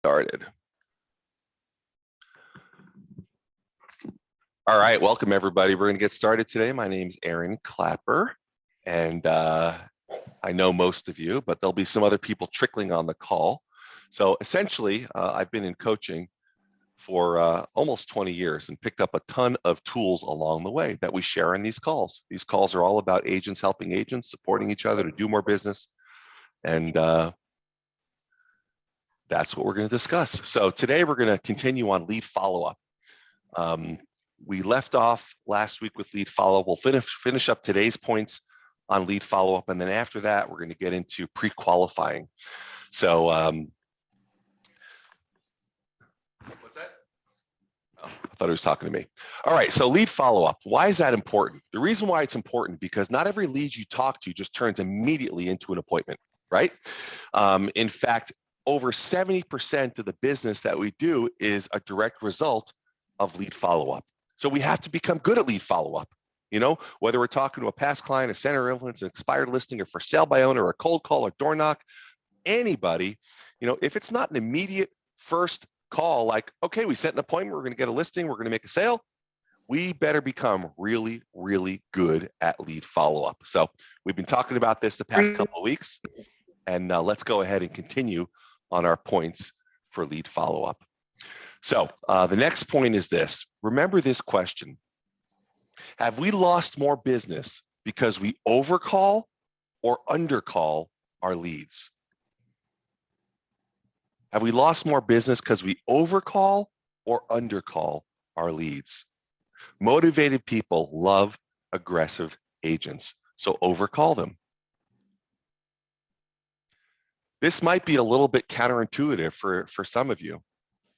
Started. All right, welcome everybody. We're going to get started today. My name's Aaron Klapper, and I know most of you, but there'll be some other people trickling on the call. So essentially, I've been in coaching for almost 20 years and picked up a ton of tools along the way that we share in these calls. These calls are all about agents helping agents, supporting each other to do more business, and that's what we're going to discuss. So today we're going to continue on lead follow-up. We left off last week with lead follow-up. We'll finish up today's points on lead follow-up, and then after that, we're going to get into pre-qualifying. So, what's that? Oh, I thought he was talking to me. All right, so lead follow-up. Why is that important? The reason why it's important, because not every lead you talk to just turns immediately into an appointment, right? In fact, over 70% of the business that we do is a direct result of lead follow-up. So we have to become good at lead follow-up. You know, whether we're talking to a past client, a center of influence, an expired listing, or for sale by owner, or a cold call, or door knock, anybody, you know, if it's not an immediate first call, like, okay, we set an appointment, we're going to get a listing, we're going to make a sale, we better become really, really good at lead follow-up. So we've been talking about this the past couple of weeks, and let's go ahead and continue on our points for lead follow-up. So the next point is this. Remember this question. Have we lost more business because we overcall or undercall our leads? Have we lost more business because we overcall or undercall our leads? Motivated people love aggressive agents, so overcall them. This might be a little bit counterintuitive for some of you.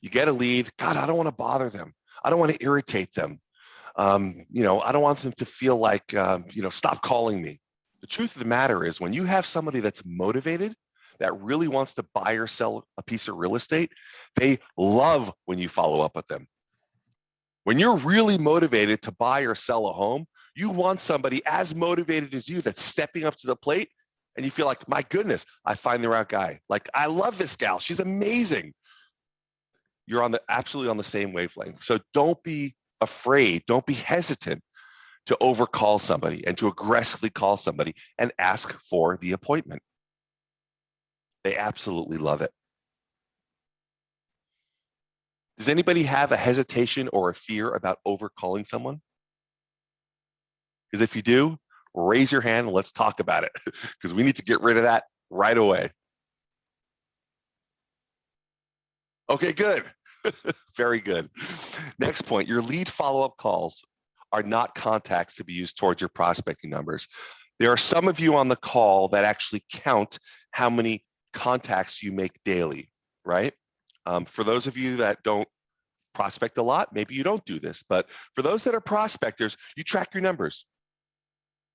You get a lead, God, I don't want to bother them. I don't want to irritate them. You know, I don't want them to feel like, you know, stop calling me. The truth of the matter is when you have somebody that's motivated, that really wants to buy or sell a piece of real estate, they love when you follow up with them. When you're really motivated to buy or sell a home, you want somebody as motivated as you that's stepping up to the plate, and you feel like, my goodness, I find the right guy. Like, I love this gal. She's amazing. You're absolutely on the same wavelength. So don't be afraid. Don't be hesitant to overcall somebody and to aggressively call somebody and ask for the appointment. They absolutely love it. Does anybody have a hesitation or a fear about overcalling someone? Because if you do, raise your hand and let's talk about it, because we need to get rid of that right away. Okay, good. Very good. Next point, your lead follow-up calls are not contacts to be used towards your prospecting numbers. There are some of you on the call that actually count how many contacts you make daily, right? For those of you that don't prospect a lot, maybe you don't do this, but for those that are prospectors, you track your numbers,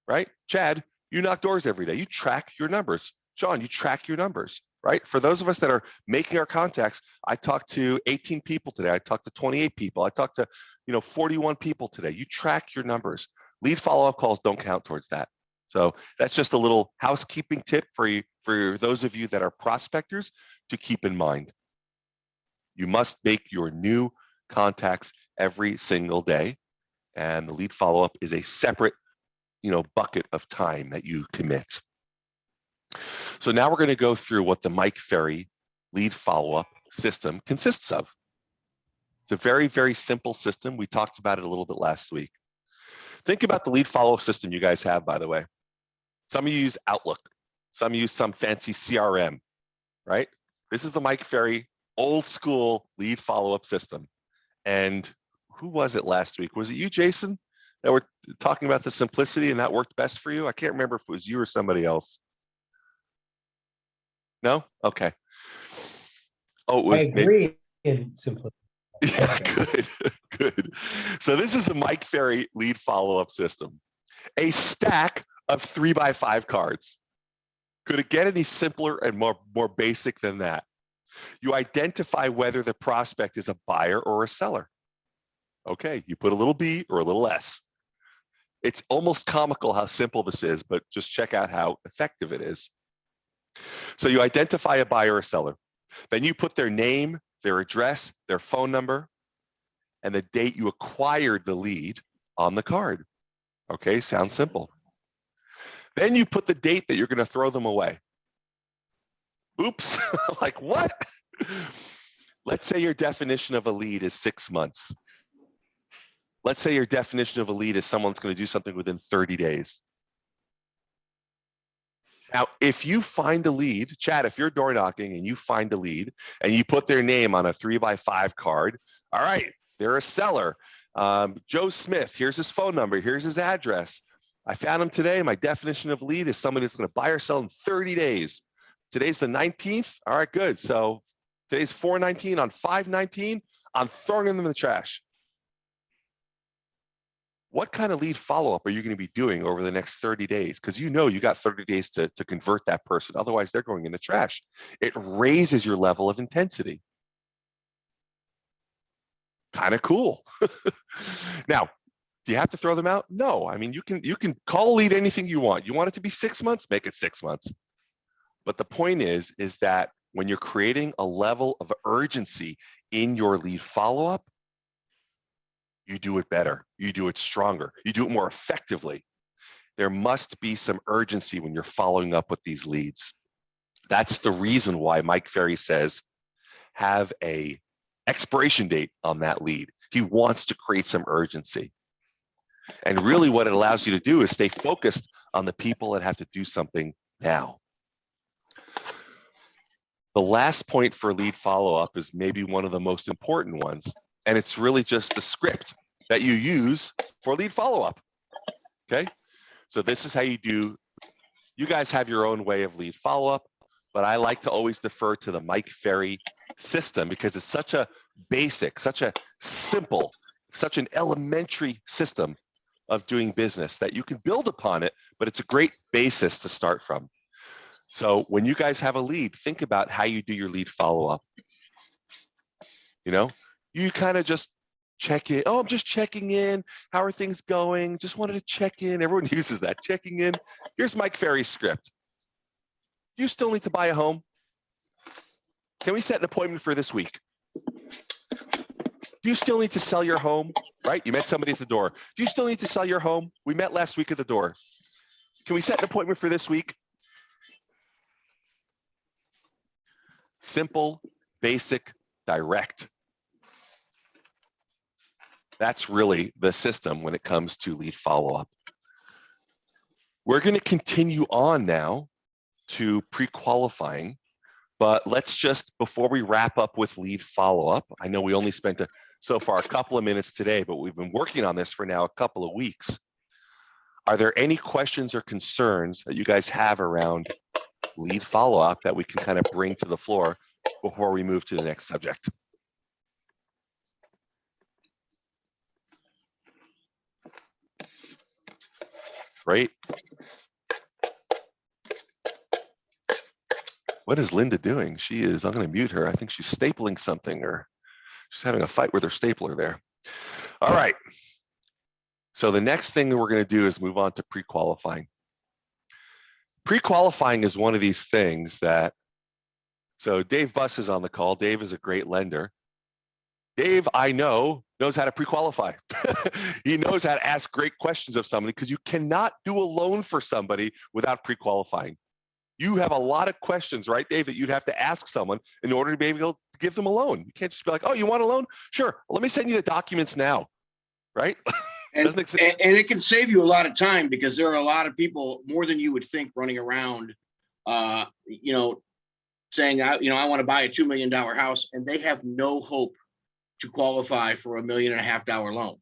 right? Chad, you knock doors every day. You track your numbers. Sean, you track your numbers, right? For those of us that are making our contacts, I talked to 18 people today. I talked to 28 people. I talked to, 41 people today. You track your numbers. Lead follow-up calls don't count towards that. So that's just a little housekeeping tip for you, for those of you that are prospectors to keep in mind. You must make your new contacts every single day, and the lead follow-up is a separate, bucket of time that you commit. So now we're going to go through what the Mike Ferry lead follow-up system consists of. It's a very, very simple system. We talked about it a little bit last week. Think about the lead follow-up system you guys have, by the way. Some of you use Outlook. Some use some fancy CRM, right? This is the Mike Ferry old school lead follow-up system. And who was it last week? Was it you, Jason, that were talking about the simplicity and that worked best for you? I can't remember if it was you or somebody else. No? Okay. Oh, it was. I agree in simplicity. Yeah, good. So this is the Mike Ferry lead follow-up system. A stack of 3x5 cards. Could it get any simpler and more basic than that? You identify whether the prospect is a buyer or a seller. Okay, you put a little B or a little S. It's almost comical how simple this is, but just check out how effective it is. So you identify a buyer or seller. Then you put their name, their address, their phone number, and the date you acquired the lead on the card. Okay, sounds simple. Then you put the date that you're going to throw them away. Oops, like what? Let's say your definition of a lead is 6 months. Let's say your definition of a lead is someone's going to do something within 30 days. Now, if you find a lead, Chad, if you're door knocking and you find a lead and you put their name on a 3x5 card, all right, they're a seller. Joe Smith, here's his phone number, here's his address. I found him today. My definition of lead is somebody that's going to buy or sell in 30 days. Today's the 19th. All right, good. So today's 4/19. On 5/19, I'm throwing them in the trash. What kind of lead follow-up are you going to be doing over the next 30 days? Because you know you got 30 days to convert that person. Otherwise, they're going in the trash. It raises your level of intensity. Kind of cool. Now, do you have to throw them out? No. I mean, you can call a lead anything you want. You want it to be 6 months? Make it 6 months. But the point is that when you're creating a level of urgency in your lead follow-up, you do it better, you do it stronger, you do it more effectively. There must be some urgency when you're following up with these leads. That's the reason why Mike Ferry says, have a expiration date on that lead. He wants to create some urgency. And really what it allows you to do is stay focused on the people that have to do something now. The last point for lead follow-up is maybe one of the most important ones, and it's really just the script that you use for lead follow-up, okay? So this is how you do, you guys have your own way of lead follow-up, but I like to always defer to the Mike Ferry system because it's such a basic, such a simple, such an elementary system of doing business that you can build upon it, but it's a great basis to start from. So when you guys have a lead, think about how you do your lead follow-up. You know, you kind of just check in. Oh, I'm just checking in. How are things going? Just wanted to check in. Everyone uses that, checking in. Here's Mike Ferry's script. You still need to buy a home? Can we set an appointment for this week? Do you still need to sell your home? Right? You met somebody at the door. Do you still need to sell your home? We met last week at the door. Can we set an appointment for this week? Simple, basic, direct. That's really the system when it comes to lead follow-up. We're going to continue on now to pre-qualifying, but let's just, before we wrap up with lead follow-up, I know we only spent so far a couple of minutes today, but we've been working on this for now a couple of weeks. Are there any questions or concerns that you guys have around lead follow-up that we can kind of bring to the floor before we move to the next subject? Right? What is Linda doing? She is, I'm going to mute her. I think she's stapling something or she's having a fight with her stapler there. All right. So the next thing that we're going to do is move on to pre-qualifying. Pre-qualifying is one of these things that, so Dave Buss is on the call. Dave is a great lender. Dave, I know, knows how to pre-qualify. He knows how to ask great questions of somebody because you cannot do a loan for somebody without pre-qualifying. You have a lot of questions, right, Dave, that you'd have to ask someone in order to be able to give them a loan. You can't just be like, oh, you want a loan? Sure, well, let me send you the documents now, right? And it can save you a lot of time because there are a lot of people, more than you would think, running around, you know, saying, I want to buy a $2 million house, and they have no hope to qualify for $1.5 million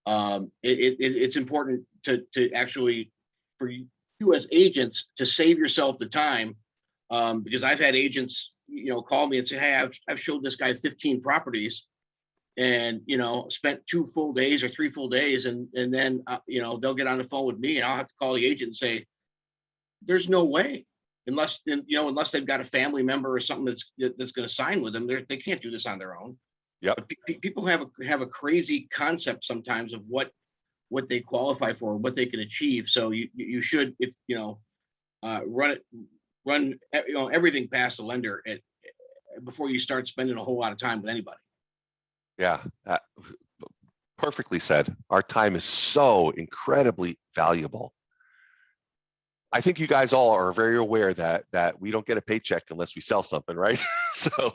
loan. It's important to actually, for you as agents, to save yourself the time, because I've had agents, call me and say, hey, I've showed this guy 15 properties, and spent 2 full days or 3 full days, and then they'll get on the phone with me, and I'll have to call the agent and say, there's no way, unless they've got a family member or something that's going to sign with them. They can't do this on their own. Yeah. People have a crazy concept sometimes of what they qualify for, what they can achieve. So you should, if run everything past the lender before you start spending a whole lot of time with anybody. Yeah, perfectly said. Our time is so incredibly valuable. I think you guys all are very aware that we don't get a paycheck unless we sell something, right? So,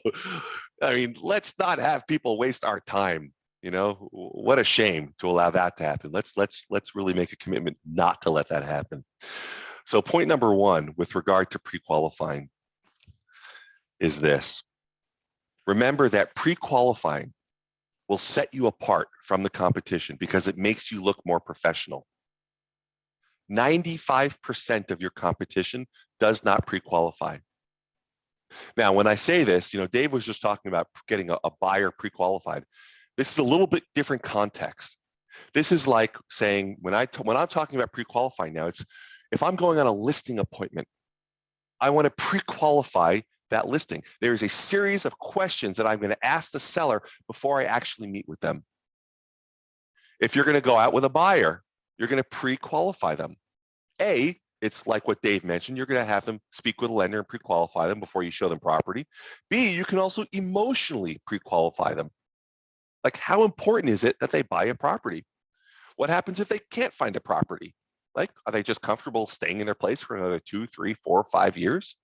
I mean, let's not have people waste our time. You know, what a shame to allow that to happen. Let's really make a commitment not to let that happen. So, point number one with regard to pre-qualifying is this. Remember that pre-qualifying will set you apart from the competition because it makes you look more professional. 95% of your competition does not pre-qualify. Now, when I say this, you know, Dave was just talking about getting a buyer pre-qualified. This is a little bit different context. This is like saying when I'm talking about pre-qualifying now, it's if I'm going on a listing appointment, I want to pre-qualify that listing. There is a series of questions that I'm going to ask the seller before I actually meet with them. If you're going to go out with a buyer, you're going to pre-qualify them. A, it's like what Dave mentioned, you're going to have them speak with a lender and pre-qualify them before you show them property. B, you can also emotionally pre-qualify them. Like, how important is it that they buy a property? What happens if they can't find a property? Like, are they just comfortable staying in their place for another 2, 3, 4, 5 years?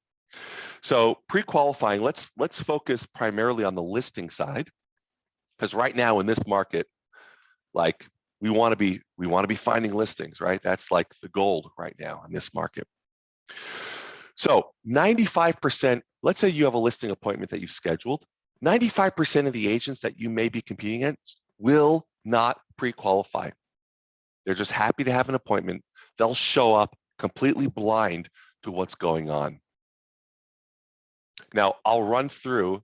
So pre-qualifying, let's focus primarily on the listing side, because right now in this market, like we want to be finding listings, right? That's like the gold right now in this market. So 95%, let's say you have a listing appointment that you've scheduled, 95% of the agents that you may be competing against will not pre-qualify. They're just happy to have an appointment. They'll show up completely blind to what's going on. Now, I'll run through,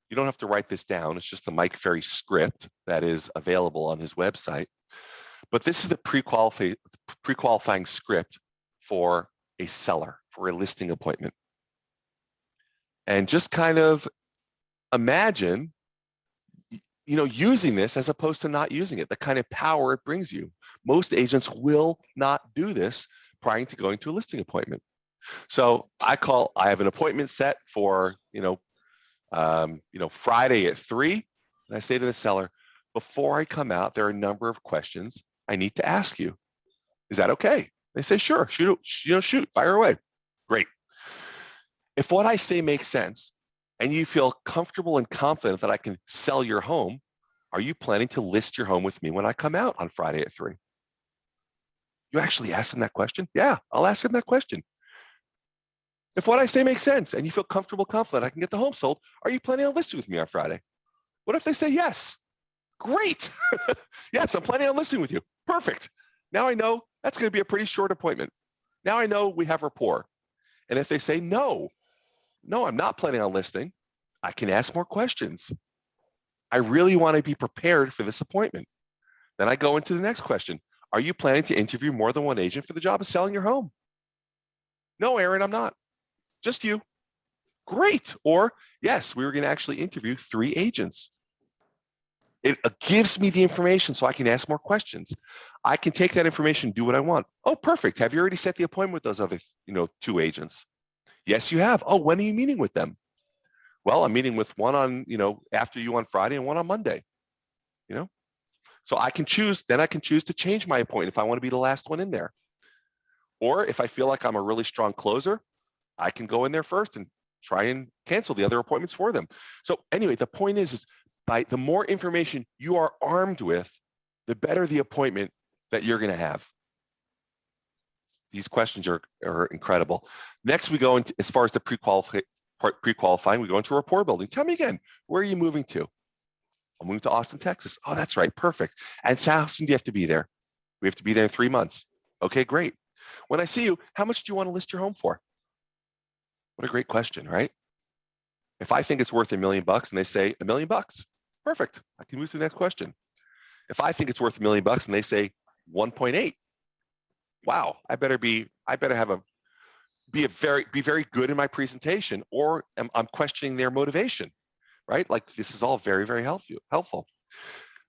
you don't have to write this down. It's just the Mike Ferry script that is available on his website. But this is the pre-qualifying script for a seller, for a listing appointment. And just kind of imagine, you know, using this as opposed to not using it, the kind of power it brings you. Most agents will not do this prior to going to a listing appointment. So I have an appointment set for, Friday at 3. And I say to the seller, before I come out, there are a number of questions I need to ask you. Is that okay? They say, sure, shoot, fire away. Great. If what I say makes sense and you feel comfortable and confident that I can sell your home, are you planning to list your home with me when I come out on Friday at 3? You actually ask them that question? Yeah, I'll ask them that question. If what I say makes sense and you feel comfortable, confident I can get the home sold, are you planning on listing with me on Friday? What if they say yes? Great. Yes, I'm planning on listing with you. Perfect. Now I know that's going to be a pretty short appointment. Now I know we have rapport. And if they say no, I'm not planning on listing, I can ask more questions. I really want to be prepared for this appointment. Then I go into the next question. Are you planning to interview more than one agent for the job of selling your home? No, Aaron, I'm not. Just you. Great. Or yes, we were going to actually interview 3 agents. It gives me the information so I can ask more questions. I can take that information, do what I want. Oh, perfect. Have you already set the appointment with those other, 2 agents? Yes, you have. Oh, when are you meeting with them? Well, I'm meeting with one on, after you on Friday and one on Monday, So I can choose to change my appointment if I want to be the last one in there. Or if I feel like I'm a really strong closer, I can go in there first and try and cancel the other appointments for them. So anyway, the point is by the more information you are armed with, the better the appointment that you're going to have. These questions are incredible. Next, we go into, as far as the pre-qualifying, we go into rapport building. Tell me again, where are you moving to? I'm moving to Austin, Texas. Oh, that's right. Perfect. And how soon do you have to be there? We have to be there in 3 months. Okay, great. When I see you, how much do you want to list your home for? What a great question, right? If I think it's worth $1 million and they say $1 million, perfect. I can move to the next question. If I think it's worth $1 million and they say 1.8, wow, I better be very good in my presentation, or I'm questioning their motivation, right? Like, this is all very, very helpful.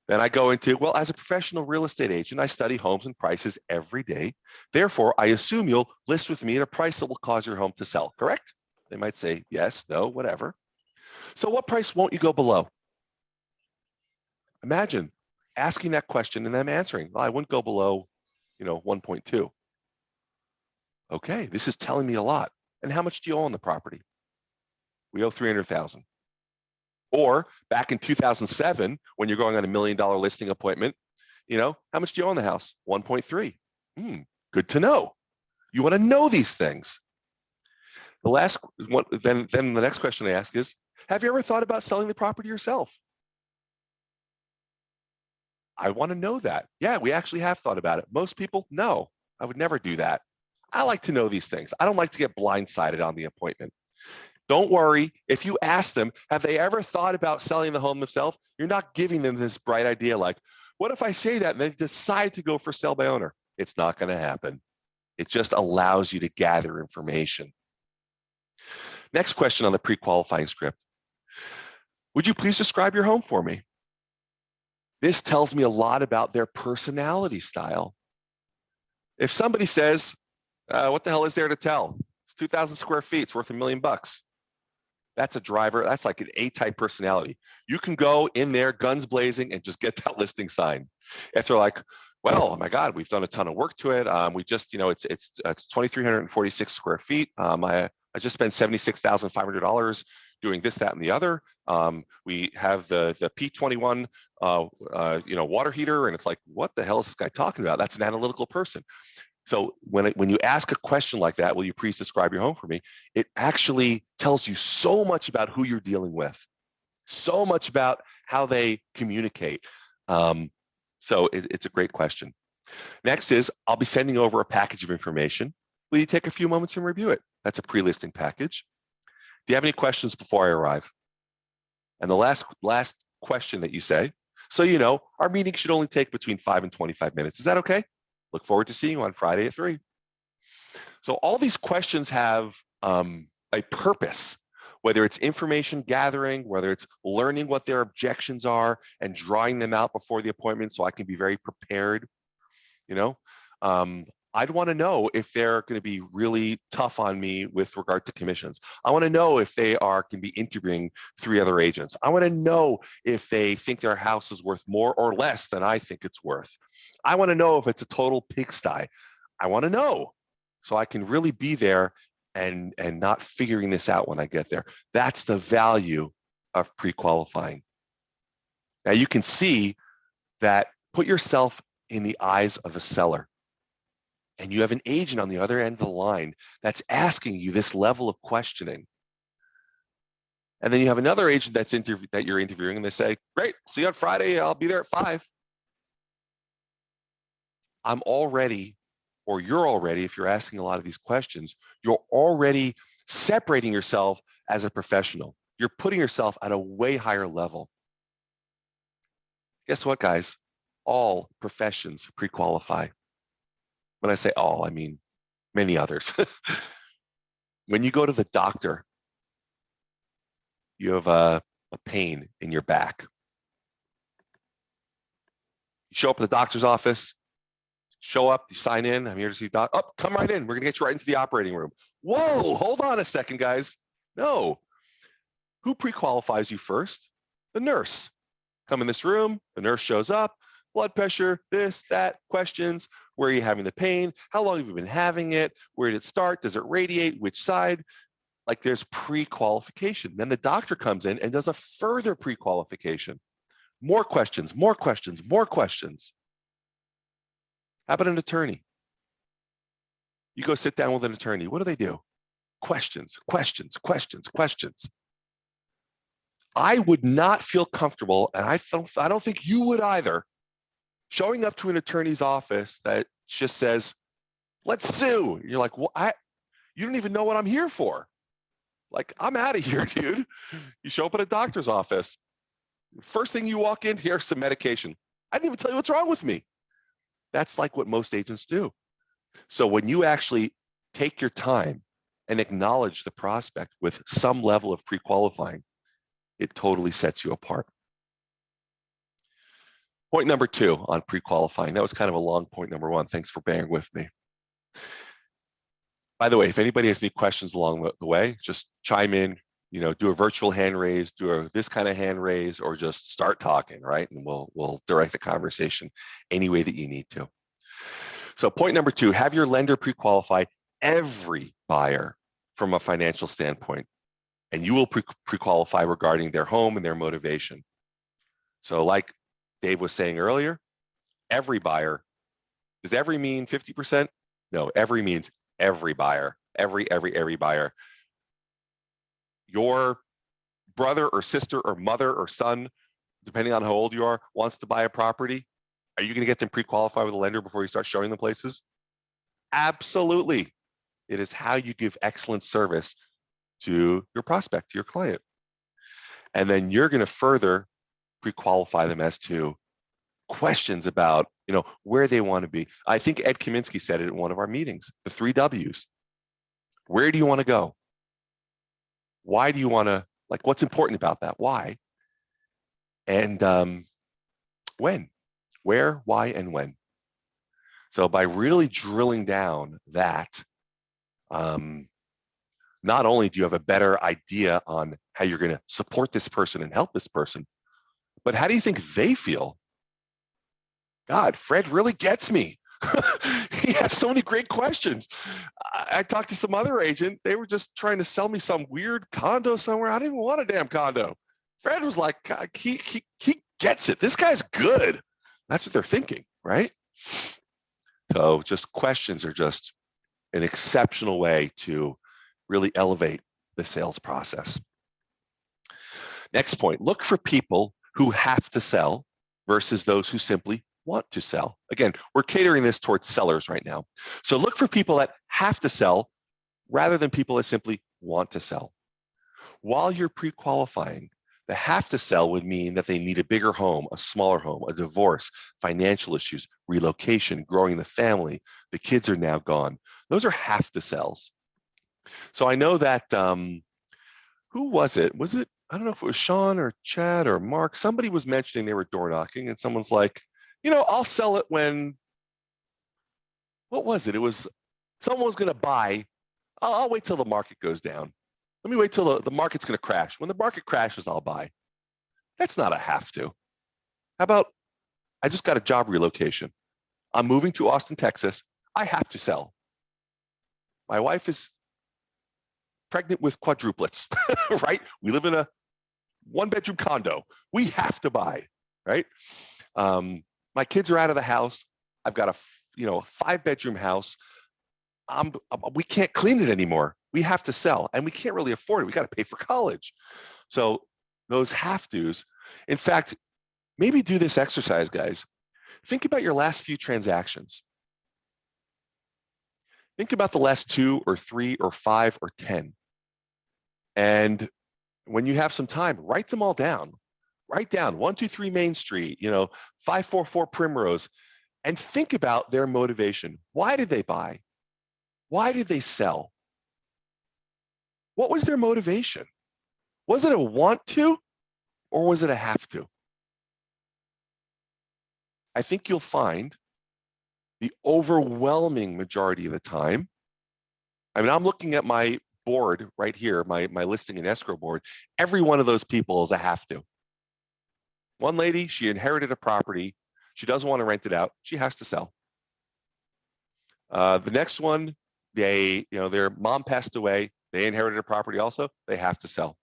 Then I go into, well, as a professional real estate agent, I study homes and prices every day. Therefore, I assume you'll list with me at a price that will cause your home to sell, correct? They might say yes, no, whatever. So what price won't you go below? Imagine asking that question and them answering, well, I wouldn't go below, 1.2. Okay, this is telling me a lot. And how much do you owe on the property? We owe 300,000. Or back in 2007, when you're going on $1 million listing appointment, how much do you owe on the house? 1.3. Good to know. You want to know these things. The last one, then the next question I ask is, have you ever thought about selling the property yourself? I want to know that. Yeah, we actually have thought about it. Most people, no, I would never do that. I like to know these things. I don't like to get blindsided on the appointment. Don't worry. If you ask them, have they ever thought about selling the home themselves? You're not giving them this bright idea like, what if I say that and they decide to go for sale by owner? It's not going to happen. It just allows you to gather information. Next question on the pre-qualifying script. Would you please describe your home for me? This tells me a lot about their personality style. If somebody says, what the hell is there to tell? It's 2,000 square feet. It's worth $1 million. That's a driver. That's like an A-type personality. You can go in there, guns blazing, and just get that listing signed. If they're like, well, oh my God, we've done a ton of work to it. We just, it's 2,346 square feet. I just spent $76,500 doing this, that, and the other. We have the P21, water heater, and it's like, what the hell is this guy talking about? That's an analytical person. So when you ask a question like that, will you please describe your home for me? It actually tells you so much about who you're dealing with, so much about how they communicate. So it's a great question. Next is, I'll be sending over a package of information. Will you take a few moments and review it? That's a pre-listing package. Do you have any questions before I arrive? And the last question that you say, so our meeting should only take between 5 and 25 minutes. Is that okay? Look forward to seeing you on Friday at 3. So all these questions have a purpose, whether it's information gathering, whether it's learning what their objections are and drawing them out before the appointment so I can be very prepared. I'd want to know if they're going to be really tough on me with regard to commissions. I want to know if they can be interviewing 3 other agents. I want to know if they think their house is worth more or less than I think it's worth. I want to know if it's a total pigsty. I want to know so I can really be there and not figuring this out when I get there. That's the value of pre-qualifying. Now you can see that, put yourself in the eyes of a seller. And you have an agent on the other end of the line that's asking you this level of questioning. And then you have another agent that you're interviewing, and they say, great, see you on Friday. I'll be there at 5. I'm already, or you're already, if you're asking a lot of these questions, you're already separating yourself as a professional. You're putting yourself at a way higher level. Guess what, guys? All professions pre-qualify. When I say all, I mean many others. When you go to the doctor, you have a pain in your back. You show up at the doctor's office, show up, you sign in, I'm here to see doc. Oh, come right in. We're gonna get you right into the operating room. Whoa, hold on a second, guys. No. Who pre-qualifies you first? The nurse. Come in this room, the nurse shows up, blood pressure, this, that, questions. Where are you having the pain? How long have you been having it? Where did it start? Does it radiate? Which side? Like, there's pre-qualification. Then the doctor comes in and does a further pre-qualification. More questions, more questions, more questions. How about an attorney? You go sit down with an attorney. What do? Questions, questions, questions, questions. I would not feel comfortable, and I don't think you would either, showing up to an attorney's office that just says, let's sue. You're like, well, you don't even know what I'm here for. Like, I'm out of here, dude. You show up at a doctor's office. First thing you walk in, here's some medication. I didn't even tell you what's wrong with me. That's like what most agents do. So when you actually take your time and acknowledge the prospect with some level of pre-qualifying, it totally sets you apart. Point number 2 on pre-qualifying. That was kind of a long point number 1. Thanks for bearing with me. By the way, if anybody has any questions along the way, just chime in, do a virtual hand raise, this kind of hand raise, or just start talking, right? And we'll direct the conversation any way that you need to. So point number 2, have your lender pre-qualify every buyer from a financial standpoint, and you will pre-qualify regarding their home and their motivation. So like Dave was saying earlier, every buyer, does every mean 50%? No, every means every buyer, every buyer. Your brother or sister or mother or son, depending on how old you are, wants to buy a property. Are you going to get them pre-qualified with a lender before you start showing them places? Absolutely. It is how you give excellent service to your prospect, to your client. And then you're going to further pre-qualify them as to questions about, where they want to be. I think Ed Kaminsky said it in one of our meetings, the 3 W's. Where do you want to go? Why do you want to, what's important about that? Why? And when? Where, why, and when? So by really drilling down that, not only do you have a better idea on how you're going to support this person and help this person, but how do you think they feel? God, Fred really gets me. He has so many great questions. I talked to some other agent. They were just trying to sell me some weird condo somewhere. I didn't even want a damn condo. Fred was like, he gets it. This guy's good. That's what they're thinking, right? So just questions are just an exceptional way to really elevate the sales process. Next point, look for people who have to sell versus those who simply want to sell. Again, we're catering this towards sellers right now. So look for people that have to sell rather than people that simply want to sell. While you're pre-qualifying, the have to sell would mean that they need a bigger home, a smaller home, a divorce, financial issues, relocation, growing the family, the kids are now gone. Those are have to sells. So I know that, who was it? I don't know if it was Sean or Chad or Mark, somebody was mentioning they were door knocking and someone's like, I'll sell it when, what was it? It was, someone was going to buy, I'll wait till the market goes down. Let me wait till the market's going to crash. When the market crashes, I'll buy. That's not a have to. How about, I just got a job relocation. I'm moving to Austin, Texas. I have to sell. My wife is pregnant with quadruplets, right? We live in a 1-bedroom condo. We have to buy, right? My kids are out of the house. I've got a 5-bedroom house. We can't clean it anymore. We have to sell, and we can't really afford it. We got to pay for college. So those have tos. In fact, maybe do this exercise, guys. Think about your last few transactions. Think about the last 2 or 3 or 5 or 10. And when you have some time, write them all down. Write down 123 Main Street, 544 Primrose, and think about their motivation. Why did they buy? Why did they sell? What was their motivation? Was it a want to, or was it a have to? I think you'll find the overwhelming majority of the time, I'm looking at my board right here, my listing and escrow board. Every one of those people is a have to. One lady, she inherited a property. She doesn't want to rent it out. She has to sell. The next one, their mom passed away. They inherited a property also. They have to sell.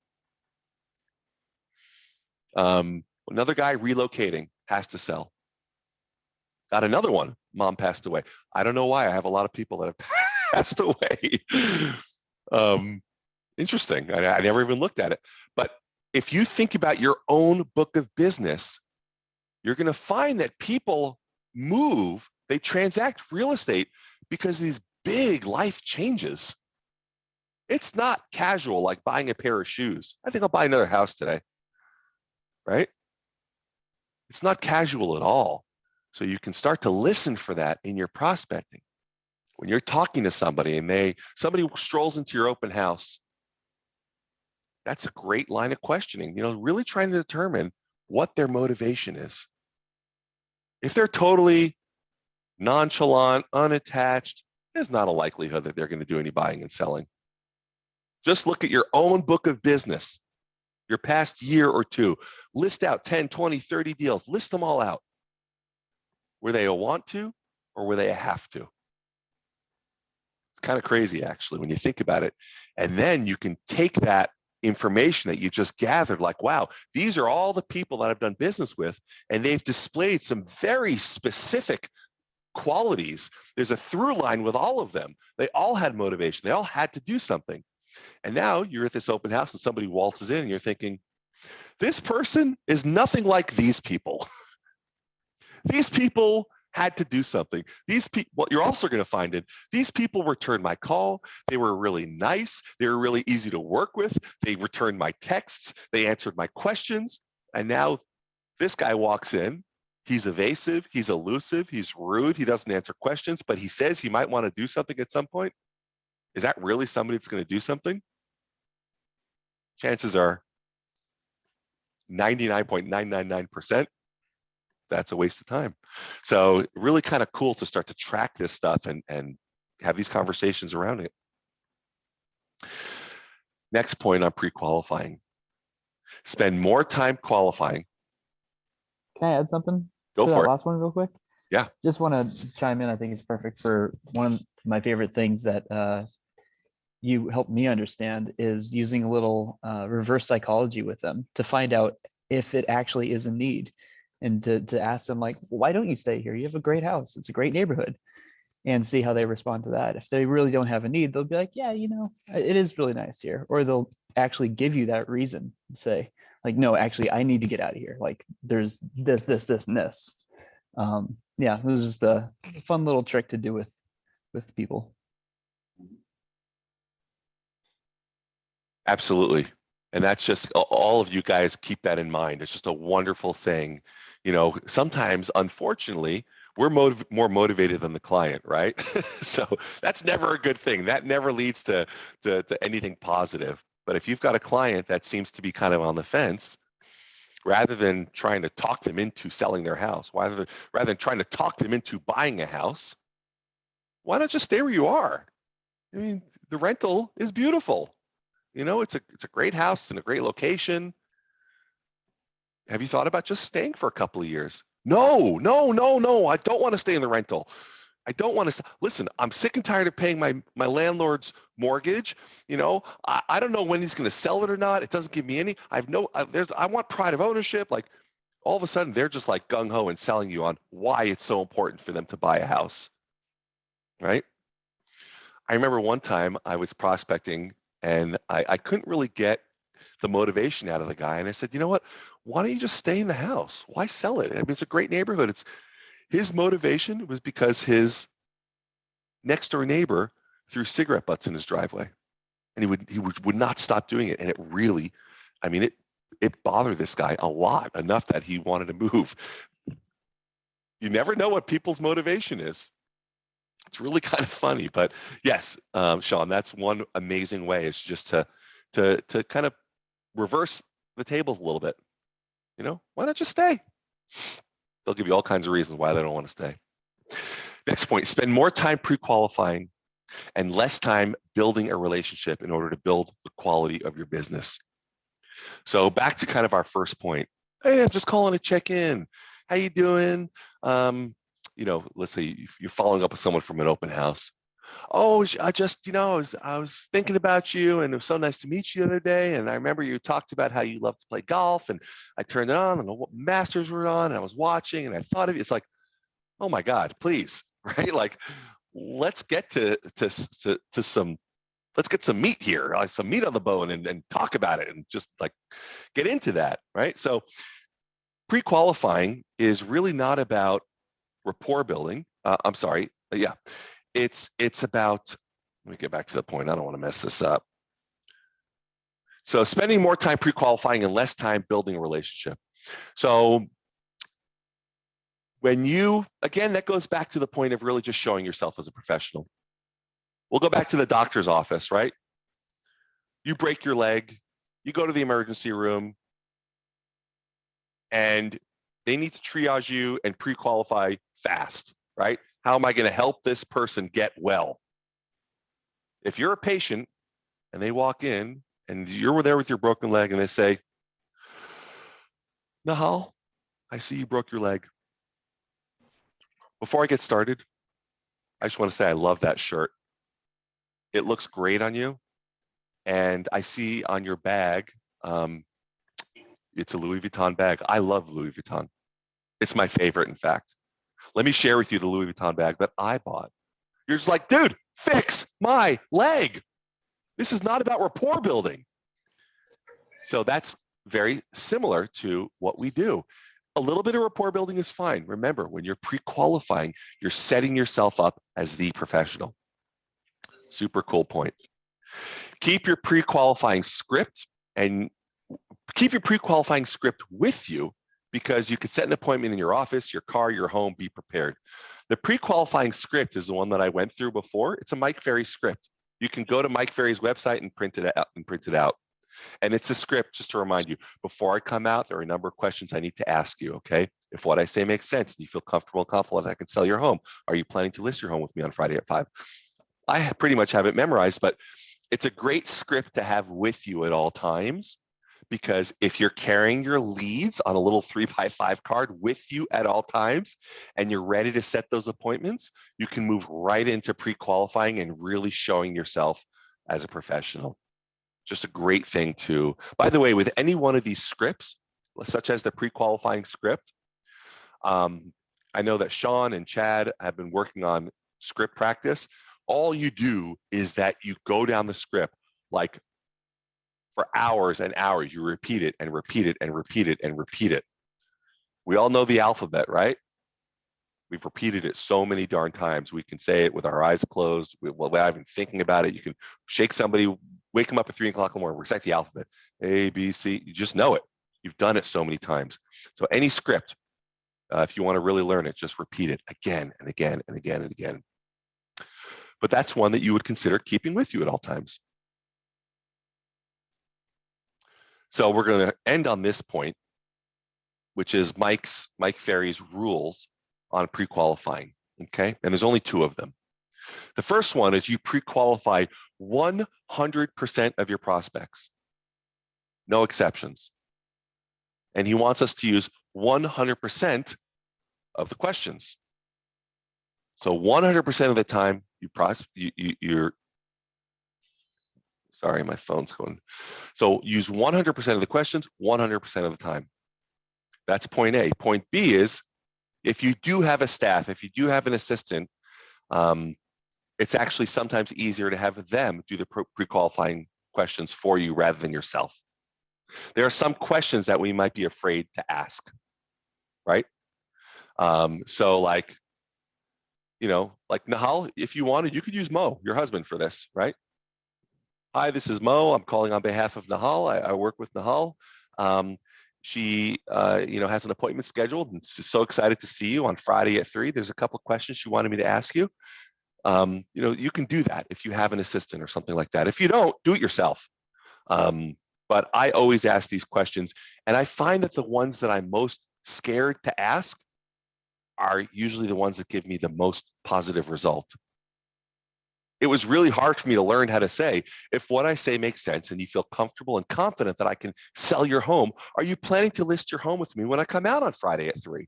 Another guy relocating has to sell. Got another one. Mom passed away. I don't know why. I have a lot of people that have passed away. Interesting. I never even looked at it. But if you think about your own book of business, you're going to find that people move, they transact real estate because of these big life changes. It's not casual like buying a pair of shoes. I think I'll buy another house today, right? It's not casual at all. So you can start to listen for that in your prospecting. When you're talking to somebody and somebody strolls into your open house, that's a great line of questioning, really trying to determine what their motivation is. If they're totally nonchalant, unattached, there's not a likelihood that they're going to do any buying and selling. Just look at your own book of business, your past year or two. List out 10, 20, 30 deals. List them all out. Were they a want to or were they a have to? It's kind of crazy, actually, when you think about it. And then you can take that information that you just gathered, like, wow, these are all the people that I've done business with, and they've displayed some very specific qualities. There's a through line with all of them. They all had motivation. They all had to do something. And now you're at this open house and somebody waltzes in and you're thinking, this person is nothing like these people. These people had to do something. These people, what you're also going to find it, these people returned my call. They were really nice. They were really easy to work with. They returned my texts. They answered my questions. And now this guy walks in. He's evasive. He's elusive. He's rude. He doesn't answer questions, but he says he might want to do something at some point. Is that really somebody that's going to do something? Chances are 99.999%. That's a waste of time. So really kind of cool to start to track this stuff and have these conversations around it. Next point on pre-qualifying. Spend more time qualifying. Can I add something Go to for that it. last one real quick? Yeah. Just want to chime in. I think it's perfect for one of my favorite things that you helped me understand is using a little reverse psychology with them to find out if it actually is a need, and to ask them, like, why don't you stay here? You have a great house. It's a great neighborhood. And see how they respond to that. If they really don't have a need, they'll be like, yeah, you know, it is really nice here. Or they'll actually give you that reason and say, like, no, actually, I need to get out of here. Like, there's this, and this. Yeah, this is just a fun little trick to do with people. Absolutely. And that's just, all of you guys keep that in mind. It's just a wonderful thing. You know, sometimes, unfortunately, we're more motivated than the client, right? So that's never a good thing. That never leads to anything positive. But if you've got a client that seems to be kind of on the fence, rather than trying to talk them into selling their house, rather than trying to talk them into buying a house, why not just stay where you are? I mean, the rental is beautiful. You know, it's a great house in a great location. Have you thought about just staying for a couple of years? No. I don't want to stay in the rental. I don't want to. Listen, I'm sick and tired of paying my landlord's mortgage. You know, I don't know when he's going to sell it or not. It doesn't give me any. I want pride of ownership. Like, all of a sudden, they're just like gung ho and selling you on why it's so important for them to buy a house, right? I remember one time I was prospecting and I couldn't really get the motivation out of the guy. And I said, you know what? Why don't you just stay in the house? Why sell it? I mean, it's a great neighborhood. His motivation was because his next door neighbor threw cigarette butts in his driveway, and he would not stop doing it. And it really, I mean, it bothered this guy a lot, enough that he wanted to move. You never know what people's motivation is. It's really kind of funny, but yes, Sean, that's one amazing way, is just to kind of reverse the tables a little bit. You know, why not just stay? They'll give you all kinds of reasons why they don't want to stay. Next point, spend more time pre-qualifying and less time building a relationship in order to build the quality of your business. So back to kind of our first point. Hey, I'm just calling to check in. How you doing? You know, let's say you're following up with someone from an open house. Oh, I just, you know, I was thinking about you, and it was so nice to meet you the other day. And I remember you talked about how you love to play golf, and I turned it on, and the Masters were on, and I was watching, and I thought of you. It's like, oh my God, please, right? Like, let's get to some, let's get some meat here, like some meat on the bone, and talk about it, and just like get into that, right? So pre-qualifying is really not about rapport building. I'm sorry, yeah. It's about, let me get back to the point. I don't want to mess this up. So spending more time pre-qualifying and less time building a relationship. So when you, again, that goes back to the point of really just showing yourself as a professional. We'll go back to the doctor's office, right? You break your leg, you go to the emergency room, and they need to triage you and pre-qualify fast, right? How am I going to help this person get well? If you're a patient and they walk in and you're there with your broken leg and they say, Nahal, I see you broke your leg. Before I get started, I just want to say I love that shirt. It looks great on you. And I see on your bag, it's a Louis Vuitton bag. I love Louis Vuitton. It's my favorite, in fact. Let me share with you the Louis Vuitton bag that I bought. You're just like, dude, fix my leg. This is not about rapport building. So that's very similar to what we do. A little bit of rapport building is fine. Remember, when you're pre-qualifying, you're setting yourself up as the professional. Super cool point. Keep your pre-qualifying script and keep your pre-qualifying script with you, because you could set an appointment in your office, your car, your home, be prepared. The pre-qualifying script is the one that I went through before. It's a Mike Ferry script. You can go to Mike Ferry's website and print it out. And it's a script, just to remind you, before I come out, there are a number of questions I need to ask you, okay? If what I say makes sense and you feel comfortable and confident, I can sell your home. Are you planning to list your home with me on Friday at 5? I pretty much have it memorized, but it's a great script to have with you at all times, because if you're carrying your leads on a little 3x5 card with you at all times and you're ready to set those appointments, you can move right into pre-qualifying and really showing yourself as a professional. Just a great thing to, by the way, with any one of these scripts, such as the pre-qualifying script, I know that Sean and Chad have been working on script practice. All you do is that you go down the script like for hours and hours. You repeat it and repeat it and repeat it and repeat it. We all know the alphabet, right? We've repeated it so many darn times. We can say it with our eyes closed, without even thinking about it. You can shake somebody, wake them up at 3 o'clock in the morning, recite the alphabet, A, B, C. You just know it. You've done it so many times. So any script, if you want to really learn it, just repeat it again and again and again and again. But that's one that you would consider keeping with you at all times. So we're going to end on this point, which is Mike Ferry's rules on pre-qualifying, okay? And there's only 2 of them. The first one is you pre-qualify 100% of your prospects, no exceptions. And he wants us to use 100% of the questions. So 100% of the time, you're, sorry, my phone's going. So use 100% of the questions, 100% of the time. That's point A. Point B is, if you do have a staff, if you do have an assistant, it's actually sometimes easier to have them do the pre-qualifying questions for you rather than yourself. There are some questions that we might be afraid to ask, right? So like, like Nahal, if you wanted, you could use Mo, your husband, for this, right? Hi, this is Mo. I'm calling on behalf of Nahal. I work with Nahal. She, has an appointment scheduled, and she's so excited to see you on Friday at 3. There's a couple of questions she wanted me to ask you. You can do that if you have an assistant or something like that. If you don't, do it yourself. But I always ask these questions, and I find that the ones that I'm most scared to ask are usually the ones that give me the most positive result. It was really hard for me to learn how to say, if what I say makes sense and you feel comfortable and confident that I can sell your home, are you planning to list your home with me when I come out on Friday at 3?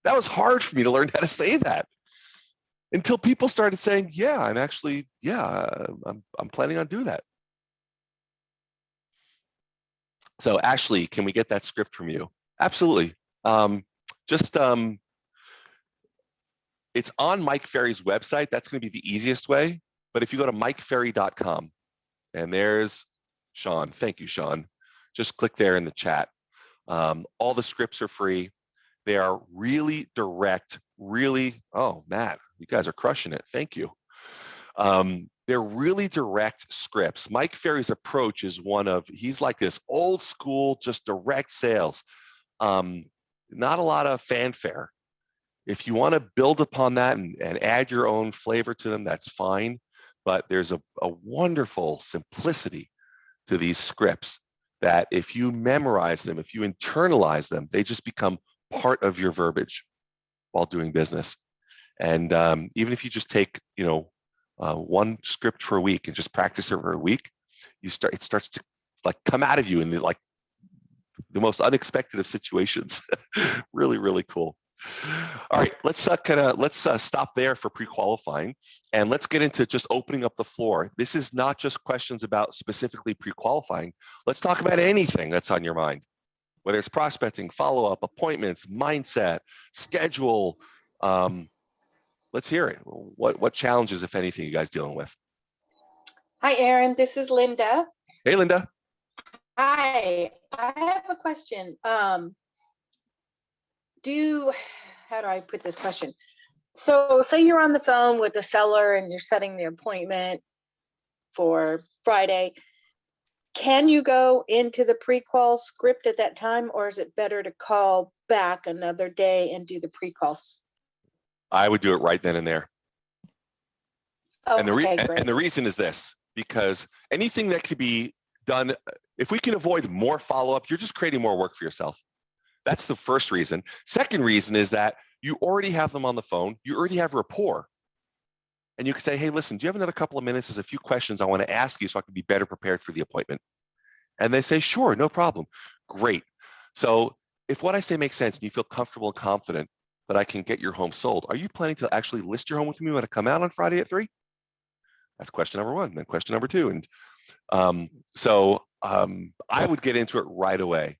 That was hard for me to learn how to say that, until people started saying, yeah, I'm planning on doing that. So Ashley, can we get that script from you? Absolutely. It's on Mike Ferry's website. That's going to be the easiest way. But if you go to mikeferry.com, and there's Sean. Thank you, Sean. Just click there in the chat. All the scripts are free. They are really direct, oh, Matt, you guys are crushing it. Thank you. They're really direct scripts. Mike Ferry's approach is he's like this old school, just direct sales. Not a lot of fanfare. If you want to build upon that and add your own flavor to them, that's fine. But there's a wonderful simplicity to these scripts that if you memorize them, if you internalize them, they just become part of your verbiage while doing business. And even if you just take, one script for a week and just practice it for a week, it starts to like come out of you in the most unexpected of situations. Really, really cool. All right, let's stop there for pre-qualifying, and let's get into just opening up the floor. This is not just questions about specifically pre-qualifying. Let's talk about anything that's on your mind, whether it's prospecting, follow-up, appointments, mindset, schedule. Let's hear it. What challenges, if anything, you guys dealing with? Hi, Aaron. This is Linda. Hey, Linda. Hi. I have a question. How do I put this question? So say you're on the phone with the seller and you're setting the appointment for Friday. Can you go into the pre-qual script at that time, or is it better to call back another day and do the pre-quals? I would do it right then and there. Oh, And okay, great. the reason is this, because anything that could be done, if we can avoid more follow-up, you're just creating more work for yourself. That's the first reason. Second reason is that you already have them on the phone. You already have rapport. And you can say, hey, listen, do you have another couple of minutes? There's a few questions I want to ask you so I can be better prepared for the appointment. And they say, sure, no problem. Great. So if what I say makes sense and you feel comfortable and confident that I can get your home sold, are you planning to actually list your home with me when I come out on Friday at 3? That's question number one. Then question number two. And I would get into it right away.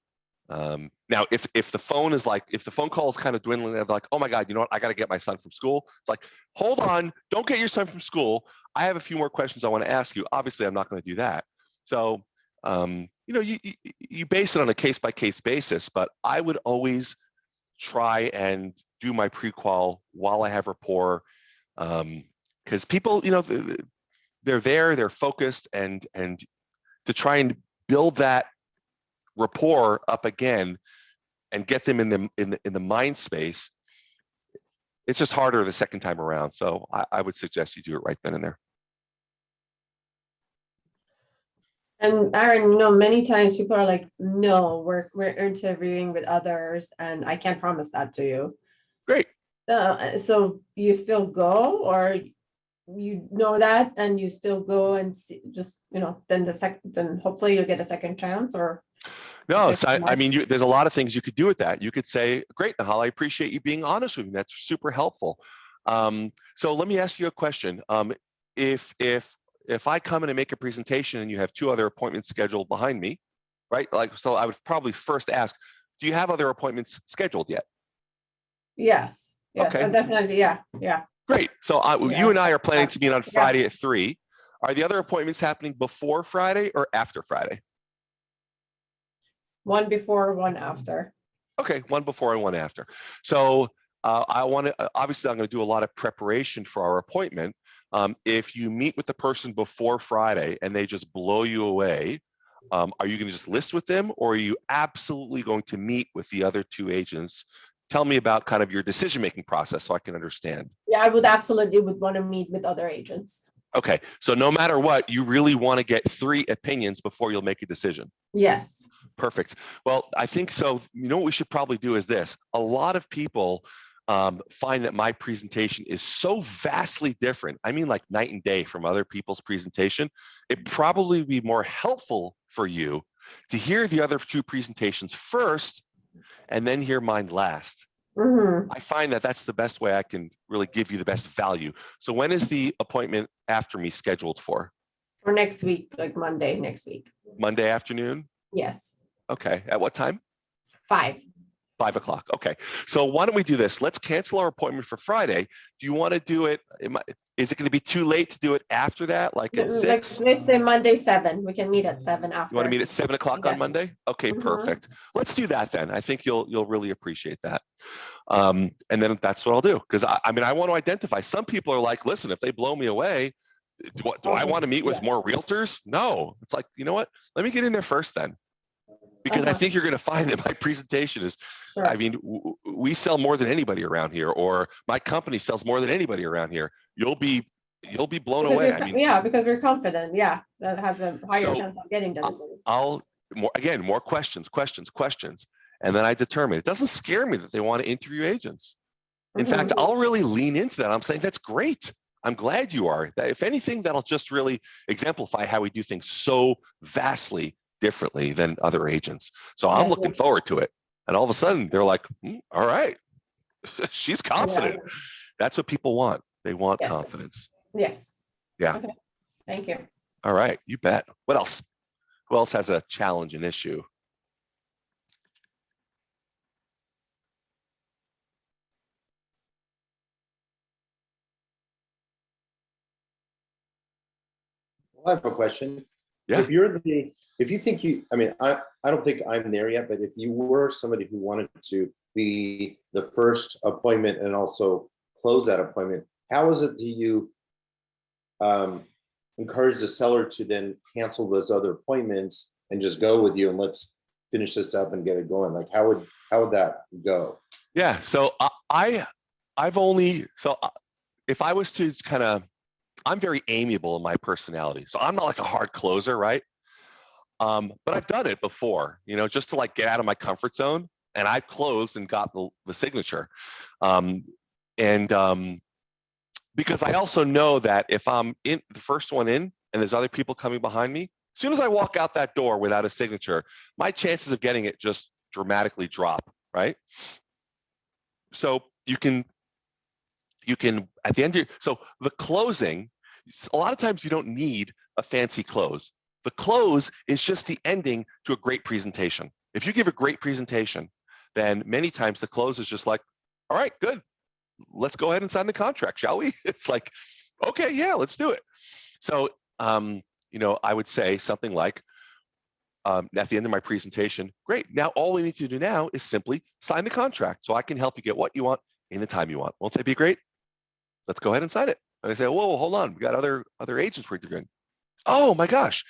Now, if the phone call is kind of dwindling, they're like, oh my God, you know what? I got to get my son from school. It's like, hold on, don't get your son from school. I have a few more questions I want to ask you. Obviously, I'm not going to do that. So, you base it on a case-by-case basis, but I would always try and do my pre-qual while I have rapport, because people, they're there, they're focused, and to try and build that rapport up again and get them in the mind space, it's just harder the second time around. So I would suggest you do it right then and there. And Aaron, many times people are like, no, we're interviewing with others, and I can't promise that to you. Great. So you still go, or you know that and you still go and see, just then hopefully you'll get a second chance, or no. So I mean, there's a lot of things you could do with that. You could say, great, Nahal, I appreciate you being honest with me. That's super helpful. So let me ask you a question. If I come in and make a presentation and you have 2 other appointments scheduled behind me, right? So I would probably first ask, do you have other appointments scheduled yet? Yes, Okay. definitely, yeah. Great. So you and I are planning to meet on Yeah. Friday at 3. Are the other appointments happening before Friday or after Friday? One before, one after. Okay, one before and one after. So obviously I'm going to do a lot of preparation for our appointment. If you meet with the person before Friday and they just blow you away, are you going to just list with them, or are you absolutely going to meet with the other 2 agents? Tell me about kind of your decision-making process so I can understand. Yeah, I would absolutely want to meet with other agents. Okay, so no matter what, you really want to get 3 opinions before you'll make a decision. Yes. Perfect. Well, I think so. You know what we should probably do is this. A lot of people find that my presentation is so vastly different. I mean, like night and day from other people's presentation. It'd probably be more helpful for you to hear the other 2 presentations first and then hear mine last. Mm-hmm. I find that that's the best way I can really give you the best value. So when is the appointment after me scheduled for? For next week, like Monday next week. Monday afternoon? Yes. Okay. At what time? 5. 5 o'clock. Okay. So why don't we do this? Let's cancel our appointment for Friday. Do you want to do it? Is it going to be too late to do it after that? Like at 6? Let's say Monday 7. We can meet at 7 after. You want to meet at 7 o'clock on Yes. Monday? Okay, Mhm. perfect. Let's do that then. I think you'll really appreciate that. And then that's what I'll do. Because I want to identify. Some people are like, listen, if they blow me away, do I want to meet with more realtors? No. It's like, you know what? Let me get in there first then. Because I think you're going to find that my presentation is, Sure. I mean, we sell more than anybody around here, or my company sells more than anybody around here. You'll be blown Because away. we're- I mean, yeah, because we're confident. Yeah, that has a higher So, chance of getting done. more questions, and then I determine. It doesn't scare me that they want to interview agents. In fact, I'll really lean into that. I'm saying that's great. I'm glad you are. If anything, that'll just really exemplify how we do things so vastly differently than other agents. So I'm Yeah. looking forward to it. And all of a sudden they're like, all right, she's confident. That's what people want. They want Yes. confidence. Yes. Yeah. Okay. Thank you. All right, you bet. What else? Who else has a challenge, an issue? I have a question. Yeah. If you think I mean, I don't think I'm there yet, but if you were somebody who wanted to be the first appointment and also close that appointment, how is it that you encourage the seller to then cancel those other appointments and just go with you and let's finish this up and get it going? Like, how would that go? Yeah. So I've only, if I was to kind of, I'm very amiable in my personality. So I'm not like a hard closer, right? But I've done it before, just to like get out of my comfort zone. And I've closed and got the signature. Because I also know that if I'm in the first one in and there's other people coming behind me, as soon as I walk out that door without a signature, my chances of getting it just dramatically drop, right? So you can at the end so the closing, a lot of times you don't need a fancy close. The close is just the ending to a great presentation. If you give a great presentation, then many times the close is just like, all right, good. Let's go ahead and sign the contract, shall we? It's like, okay, yeah, let's do it. So, I would say something like, at the end of my presentation, great. Now, all we need to do now is simply sign the contract so I can help you get what you want in the time you want. Won't that be great? Let's go ahead and sign it. And they say, whoa, hold on. We got other agents we're doing. Oh my gosh,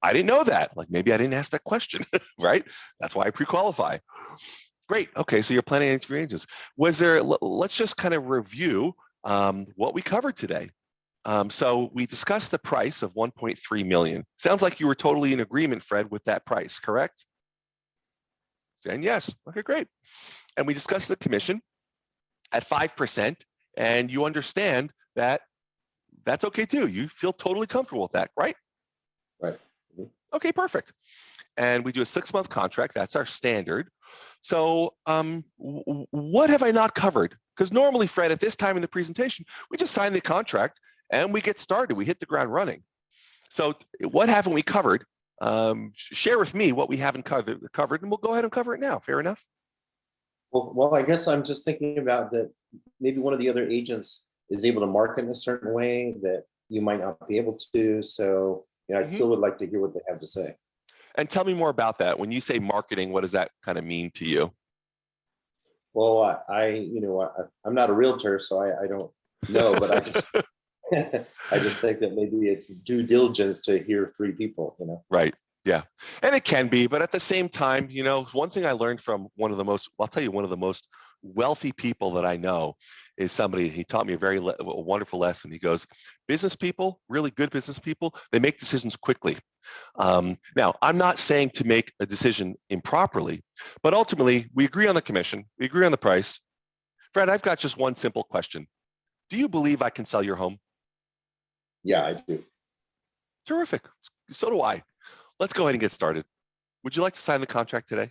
I didn't know that. Like maybe I didn't ask that question, right? That's why I pre-qualify. Great. Okay, so you're planning on interviewing agents. Let's just kind of review what we covered today. So we discussed the price of 1.3 million. Sounds like you were totally in agreement, Fred, with that price, correct? Saying yes. Okay, great. And we discussed the commission at 5%, and you understand that that's okay too. You feel totally comfortable with that, right? Right. Okay, perfect. And we do a 6-month contract. That's our standard. So what have I not covered? Because normally, Fred, at this time in the presentation, we just sign the contract and we get started. We hit the ground running. So what haven't we covered? Share with me what we haven't covered, and we'll go ahead and cover it now. Fair enough? Well, I guess I'm just thinking about that maybe one of the other agents is able to market in a certain way that you might not be able to. So, I still would like to hear what they have to say. And tell me more about that. When you say marketing, what does that kind of mean to you? Well, I'm not a realtor, so I don't know, but I just think that maybe it's due diligence to hear 3 people, Right. Yeah. And it can be, but at the same time, one thing I learned from one of the most wealthy people that I know is somebody, he taught me a wonderful lesson. He goes, business people, really good business people, they make decisions quickly. Now, I'm not saying to make a decision improperly, but ultimately we agree on the commission, we agree on the price. Fred, I've got just one simple question. Do you believe I can sell your home? Yeah, I do. Terrific. So do I. Let's go ahead and get started. Would you like to sign the contract today?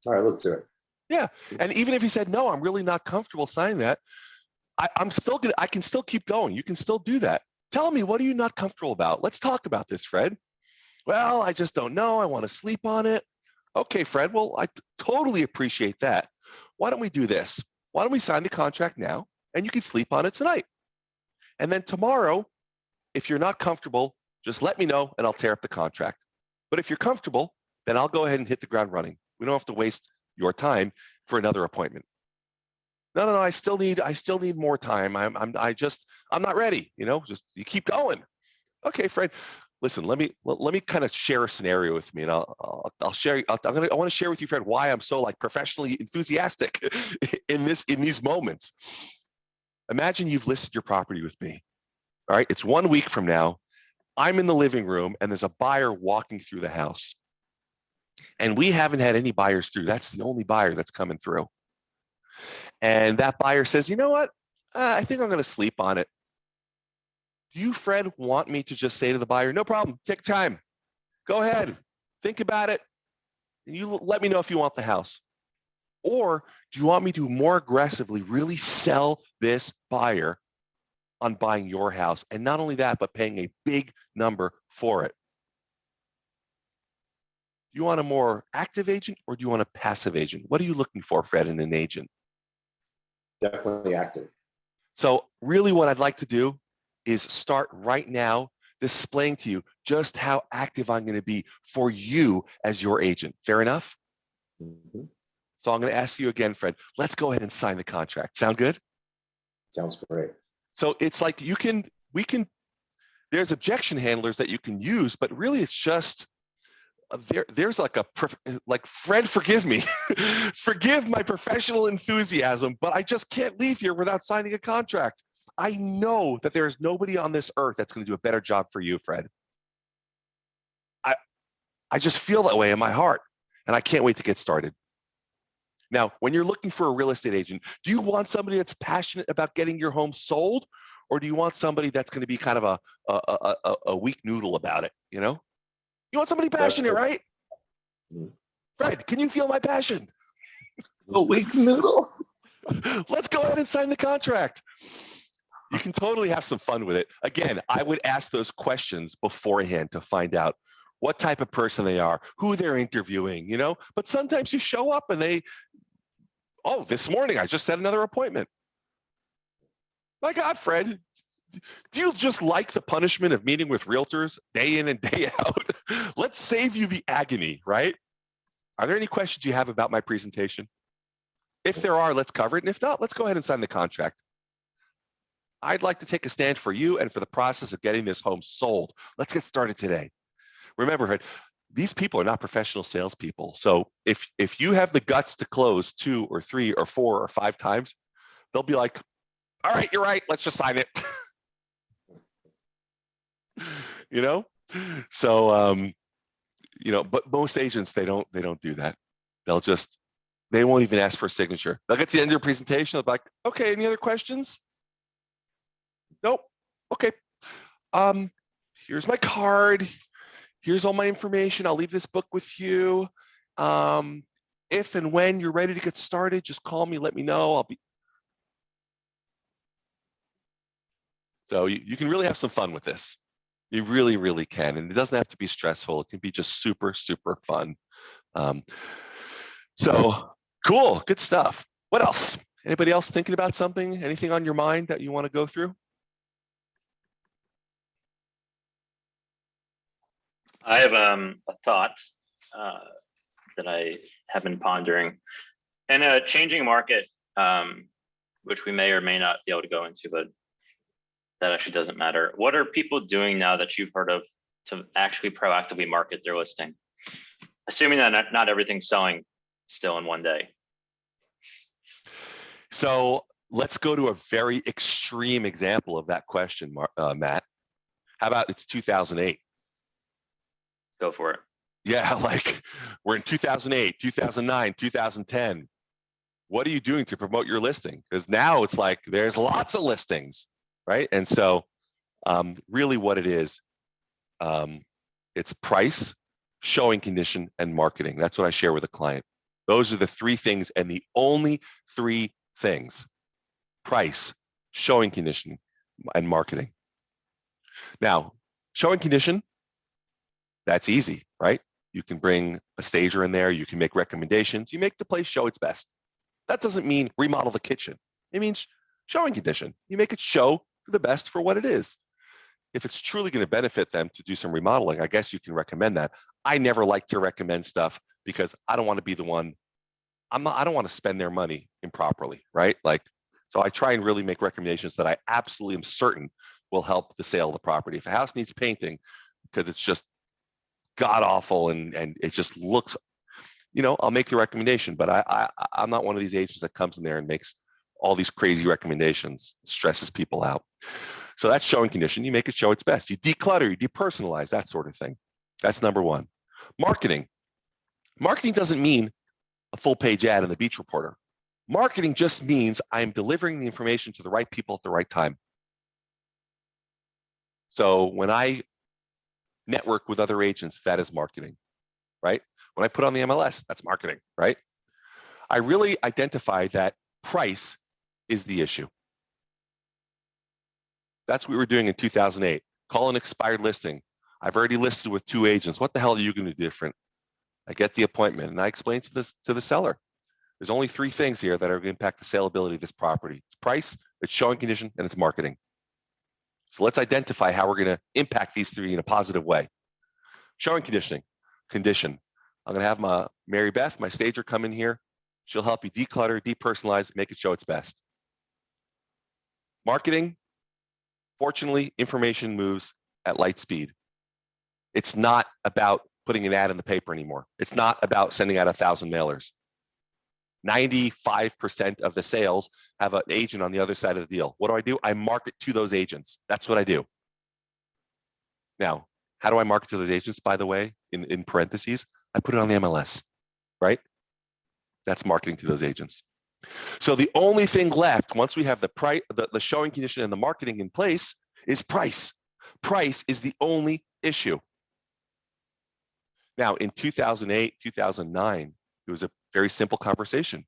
All right, let's do it. Yeah. And even if he said, no, I'm really not comfortable signing that, I can still keep going. You can still do that. Tell me, what are you not comfortable about? Let's talk about this, Fred. Well, I just don't know. I want to sleep on it. Okay, Fred. Well, I totally appreciate that. Why don't we do this? Why don't we sign the contract now and you can sleep on it tonight? And then tomorrow, if you're not comfortable, just let me know and I'll tear up the contract. But if you're comfortable, then I'll go ahead and hit the ground running. We don't have to waste your time for another appointment. No, I still need more time. I'm not ready. Just you keep going. Okay, Fred. Listen, let me kind of share a scenario with me, and I'll share. I want to share with you, Fred, why I'm so like professionally enthusiastic in these moments. Imagine you've listed your property with me. All right, it's 1 week from now. I'm in the living room, and there's a buyer walking through the house, and we haven't had any buyers through. That's the only buyer that's coming through. And that buyer says, you know what? I think I'm going to sleep on it. Do you, Fred, want me to just say to the buyer, no problem, take time, go ahead, think about it, and you let me know if you want the house? Or do you want me to more aggressively really sell this buyer on buying your house? And not only that, but paying a big number for it. Do you want a more active agent or do you want a passive agent? What are you looking for, Fred, in an agent? Definitely active. So really what I'd like to do is start right now displaying to you just how active I'm going to be for you as your agent. Fair enough? Mhm. So I'm going to ask you again, Fred, let's go ahead and sign the contract. Sound good? Sounds great. So it's like there's objection handlers that you can use, but really it's just, there's like Fred, forgive me, forgive my professional enthusiasm, but I just can't leave here without signing a contract. I know that there's nobody on this earth that's going to do a better job for you, Fred. I just feel that way in my heart, and I can't wait to get started. Now, when you're looking for a real estate agent, do you want somebody that's passionate about getting your home sold, or do you want somebody that's going to be kind of a weak noodle about it? You know, you want somebody passionate, right? Mhm. Fred, can you feel my passion? A weak noodle. Let's go ahead and sign the contract. You can totally have some fun with it. Again, I would ask those questions beforehand to find out what type of person they are, who they're interviewing, you know, but sometimes you show up and oh, this morning I just set another appointment. My God, Fred, do you just like the punishment of meeting with realtors day in and day out? Let's save you the agony, right? Are there any questions you have about my presentation? If there are, let's cover it. And if not, let's go ahead and sign the contract. I'd like to take a stand for you and for the process of getting this home sold. Let's get started today. Remember, Fred, these people are not professional salespeople. So if you have the guts to close 2 or 3 or 4 or 5 times, they'll be like, all right, you're right, let's just sign it. You know? So you know, but most agents, they don't do that. They won't even ask for a signature. They'll get to the end of your presentation, they'll be like, okay, any other questions? Nope. Okay. Here's my card. Here's all my information. I'll leave this book with you. If and when you're ready to get started, just call me, let me know. So you can really have some fun with this. You really, really can. And it doesn't have to be stressful. It can be just super, super fun. So cool, good stuff. What else? Anybody else thinking about something? Anything on your mind that you want to go through? I have a thought that I have been pondering. In a changing market, which we may or may not be able to go into, but that actually doesn't matter. What are people doing now that you've heard of to actually proactively market their listing? Assuming that not everything's selling still in one day. So let's go to a very extreme example of that question, Matt. How about it's 2008? Go for it. Yeah, like we're in 2008, 2009, 2010. What are you doing to promote your listing? Because now it's like there's lots of listings, right? And so really what it is, it's price, showing condition, and marketing. That's what I share with a client. Those are the 3 things and the only 3 things: price, showing condition, and marketing. Now, showing condition, that's easy, right? You can bring a stager in there, you can make recommendations, you make the place show its best. That doesn't mean remodel the kitchen. It means showing condition. You make it show the best for what it is. If it's truly going to benefit them to do some remodeling, I guess you can recommend that. I never like to recommend stuff because I don't want to be the one. I don't want to spend their money improperly, right? Like, so I try and really make recommendations that I absolutely am certain will help the sale of the property. If a house needs painting because it's just god awful and it just looks, you know, I'll make the recommendation, but I'm not one of these agents that comes in there and makes all these crazy recommendations, stresses people out. So that's showing condition. You make it show its best. You declutter, you depersonalize, that sort of thing. That's number 1. Marketing. Marketing doesn't mean a full page ad in the Beach Reporter. Marketing just means I'm delivering the information to the right people at the right time. So when I network with other agents, that is marketing, right? When I put on the MLS, that's marketing, right? I really identify that price is the issue. That's what we were doing in 2008. Call an expired listing. I've already listed with 2 agents. What the hell are you going to do different? I get the appointment and I explain to the seller. There's only 3 things here that are going to impact the saleability of this property. It's price, it's showing condition, and it's marketing. So let's identify how we're going to impact these 3 in a positive way. Showing condition. I'm going to have Mary Beth, my stager, come in here. She'll help you declutter, depersonalize, make it show its best. Marketing, fortunately, information moves at light speed. It's not about putting an ad in the paper anymore. It's not about sending out 1,000 mailers. 95% of the sales have an agent on the other side of the deal. What do? I market to those agents. That's what I do. Now, how do I market to those agents, by the way, in parentheses? I put it on the MLS, right? That's marketing to those agents. So the only thing left once we have the price, the showing condition and the marketing in place is price. Price is the only issue. Now, in 2008, 2009, it was a very simple conversation.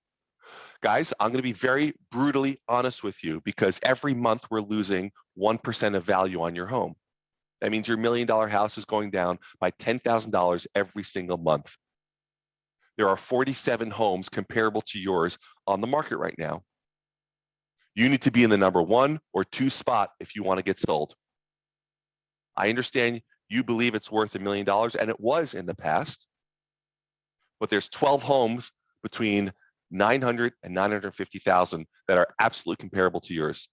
Guys, I'm going to be very brutally honest with you because every month we're losing 1% of value on your home. That means your $1 million house is going down by $10,000 every single month. There are 47 homes comparable to yours on the market right now. You need to be in the number 1 or 2 spot if you want to get sold. I understand you believe it's worth $1 million, and it was in the past, but there's 12 homes between 900 and 950,000 that are absolutely comparable to yours.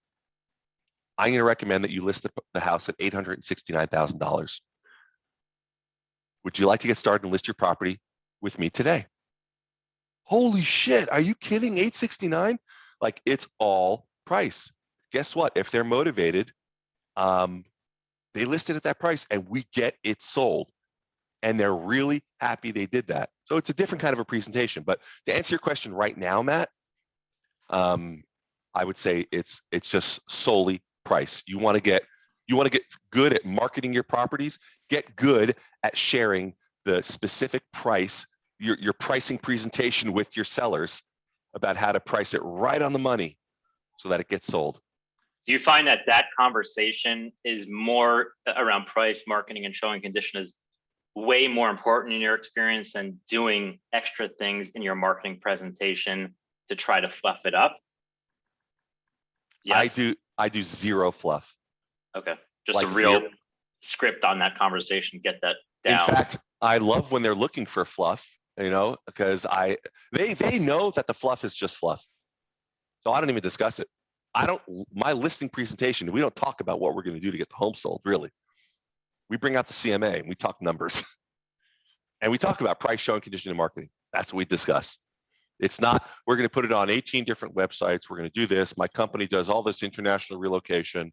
I'm going to recommend that you list the house at $869,000. Would you like to get started and list your property with me today? Holy shit, are you kidding? 869? Like, it's all price. Guess what? If they're motivated, they list it at that price and we get it sold. And they're really happy they did that. So it's a different kind of a presentation. But to answer your question right now, Matt, I would say it's just solely price. You want to get good at marketing your properties, get good at sharing the specific price, your pricing presentation with your sellers about how to price it right on the money so that it gets sold. Do you find that conversation is more around price, marketing, and showing condition is way more important in your experience than doing extra things in your marketing presentation to try to fluff it up? Yes. I do zero fluff. Okay. Just Like a real zero. script on that conversation, get that down. In fact, I love when they're looking for fluff, because they know that the fluff is just fluff. So I don't even discuss it. My listing presentation, we don't talk about what we're going to do to get the home sold, really. We bring out the CMA and we talk numbers. And we talk about price, showing condition, and marketing. That's what we discuss. It's not, we're going to put it on 18 different websites. We're going to do this. My company does all this international relocation.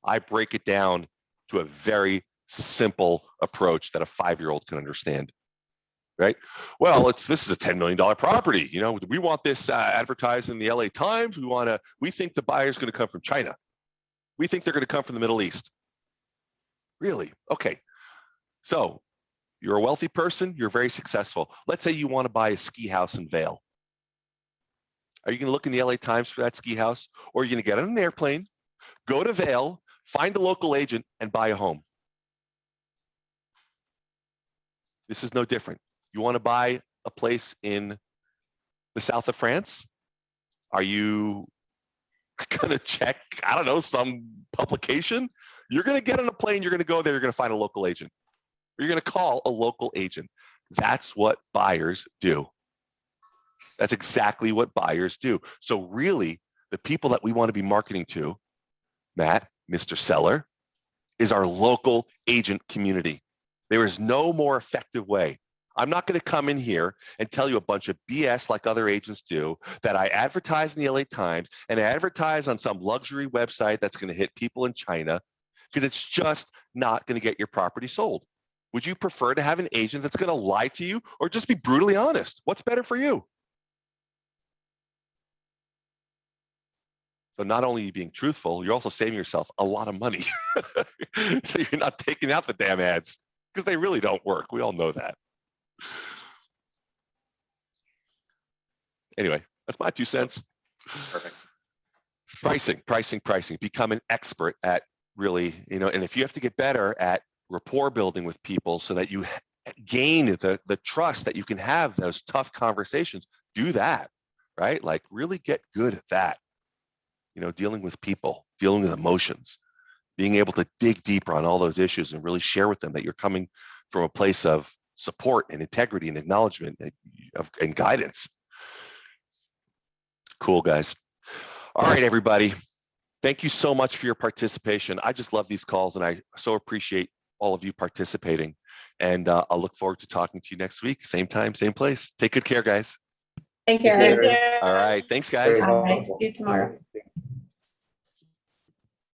I break it down to a very simple approach that a 5-year-old can understand, right? Well, this is a $10 million property. We want this advertised in the LA Times. We think the buyer's going to come from China. We think they're going to come from the Middle East. Really? Okay. So you're a wealthy person. You're very successful. Let's say you want to buy a ski house in Vail. Are you going to look in the LA Times for that ski house? Or are you going to get on an airplane, go to Vail, find a local agent, and buy a home? This is no different. You want to buy a place in the south of France? Are you going to check, I don't know, some publication? You're going to get on a plane, you're going to go there, you're going to find a local agent. You're going to call a local agent. That's what buyers do. That's exactly what buyers do. So really, the people that we want to be marketing to, Matt, Mr. Seller, is our local agent community. There is no more effective way. I'm not going to come in here and tell you a bunch of BS like other agents do, that I advertise in the LA Times and I advertise on some luxury website that's going to hit people in China, because it's just not going to get your property sold. Would you prefer to have an agent that's going to lie to you or just be brutally honest? What's better for you? So not only are you being truthful, you're also saving yourself a lot of money. So you're not taking out the damn ads because they really don't work. We all know that. Anyway, that's my 2 cents. Perfect. Pricing. Become an expert at really, and if you have to get better at rapport building with people so that you gain the trust that you can have those tough conversations, do that, right? Like really get good at that. Dealing with people, dealing with emotions, being able to dig deeper on all those issues and really share with them that you're coming from a place of support and integrity and acknowledgement and guidance. Cool, guys. All right, everybody. Thank you so much for your participation. I just love these calls and I so appreciate all of you participating. And I'll look forward to talking to you next week. Same time, same place. Take good care, guys. Thank you. Take care. Thanks, Sarah. All right. Thanks, guys. Very All right, helpful. see you tomorrow.